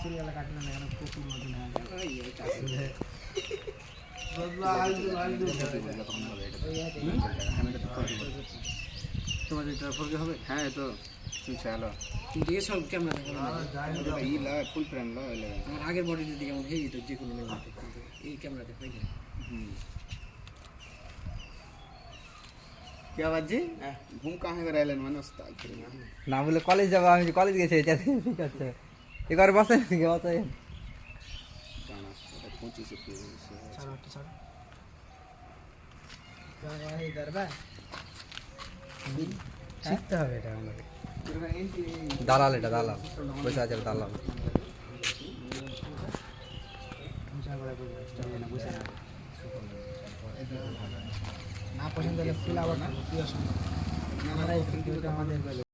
চুলগুলো কাটলে না কেন কুকুর মতন তোমাদের এটা ফোরকে হবে? হ্যাঁ তো চলো কিন্তু এসব ক্যামেরা দেখো ই লা ফুল ফ্রেম লা আমার আগের বডিতে দিকে আমার হেই তো যে কোনো লেভেলে কিন্তু এই ক্যামেরাতে পাই না। क्या बात जी घूम कहाँ कर आइलन मन उस्ताद ना बोले कॉलेज जब हम कॉलेज गए थे ठीक है एक बार बस है क्या होता है जाना पहुंची से चलो चलो क्या है इधर बा শিখতে হবে এটা আমাকে দালাল এটা দালাল পয়সা আছে দালাল না পছন্দ হলে ফুল আবার কি অসুবিধা আমাদের